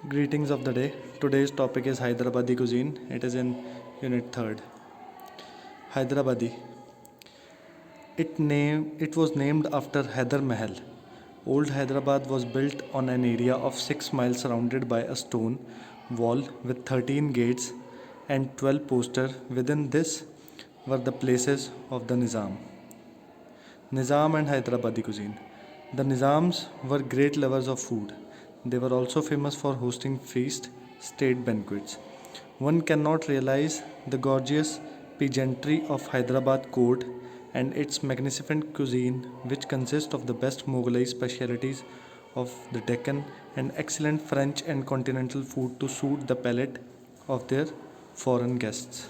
Greetings of the day. Today's topic is Hyderabadi cuisine. It is in Unit 3rd. Hyderabadi. It was named after Hyder Mahal. Old Hyderabad was built on an area of 6 miles surrounded by a stone wall with 13 gates and 12 posters. Within this were the places of the Nizam. Nizam and Hyderabadi cuisine. The Nizams were great lovers of food. They were also famous for hosting feast, state banquets. One cannot realize the gorgeous pageantry of Hyderabad court and its magnificent cuisine, which consists of the best Mughlai specialities of the Deccan and excellent French and continental food to suit the palate of their foreign guests.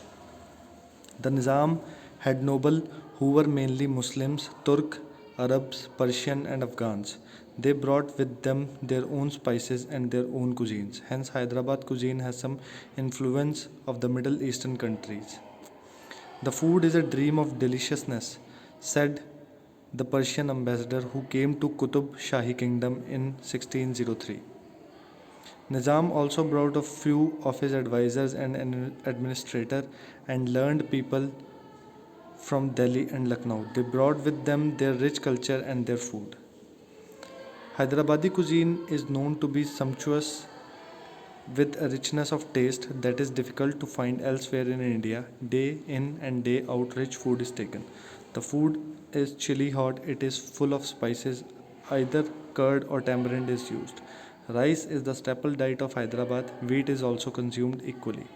The Nizam had nobles who were mainly Muslims, Turk, Arabs, Persian, and Afghans. They brought with them their own spices and their own cuisines. Hence, Hyderabad cuisine has some influence of the Middle Eastern countries. The food is a dream of deliciousness, said the Persian ambassador who came to Qutub Shahi kingdom in 1603. Nizam also brought a few of his advisors and an administrator and learned people from Delhi and Lucknow. They brought with them their rich culture and their food. Hyderabadi cuisine is known to be sumptuous with a richness of taste that is difficult to find elsewhere in India. Day in and day out, rich food is taken. The food is chili hot, it is full of spices, either curd or tamarind is used. Rice is the staple diet of Hyderabad, wheat is also consumed equally.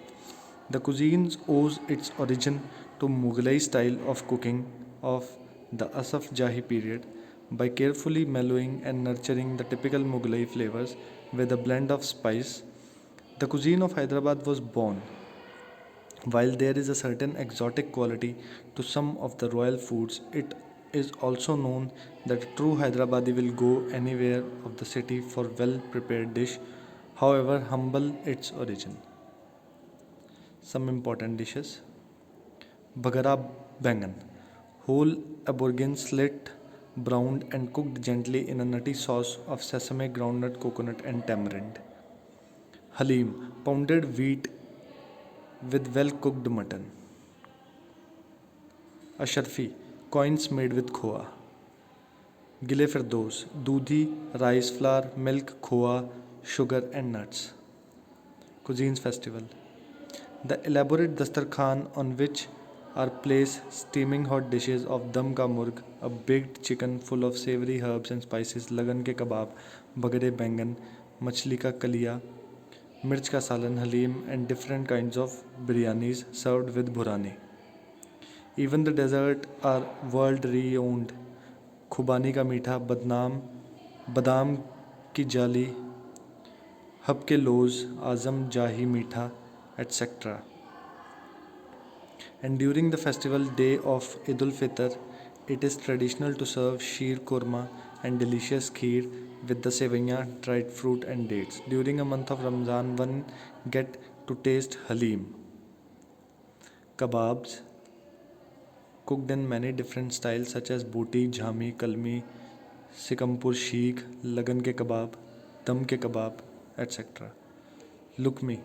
The cuisine owes its origin to Mughlai style of cooking of the Asaf Jahi period by carefully mellowing and nurturing the typical Mughlai flavors with a blend of spice. The cuisine of Hyderabad was born. While there is a certain exotic quality to some of the royal foods, it is also known that a true Hyderabadi will go anywhere of the city for well prepared dish, however humble its origin. Some important dishes: Bagara Bangan, whole aborigine slit, browned and cooked gently in a nutty sauce of sesame, groundnut, coconut, and tamarind. Halim, pounded wheat with well cooked mutton. Asharfi, coins made with khoa. Gile Firdos, doodhi, rice flour, milk, khoa, sugar, and nuts. Cuisines Festival. The elaborate dastarkhan on which are placed steaming hot dishes of dum ka murg, a baked chicken full of savory herbs and spices, lagan ke kebab, bagare bangan, machli ka kaliya, mirch ka salan, halim, and different kinds of biryanis served with burani. Even the desserts are world renowned. खुबानी का मीठा, बदनाम बादाम की जाली, hub के लोज, आजम जाही मीठा, etc. And during the festival day of Eid al-Fitr, it is traditional to serve sheer korma and delicious kheer with the sevaiyan, dried fruit and dates. During a month of Ramzan, one get to taste halim, kebabs, cooked in many different styles such as boti, jhami, kalmi, sikampur sheikh, lagan ke kebab, dum ke kebab, etc. Lukmi,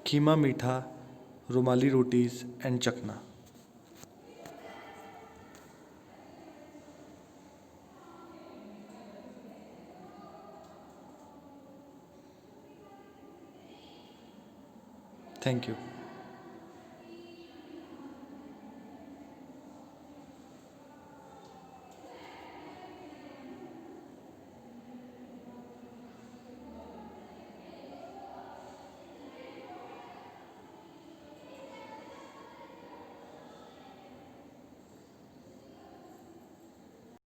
keema meetha, rumali rotis, and chakna. Thank you.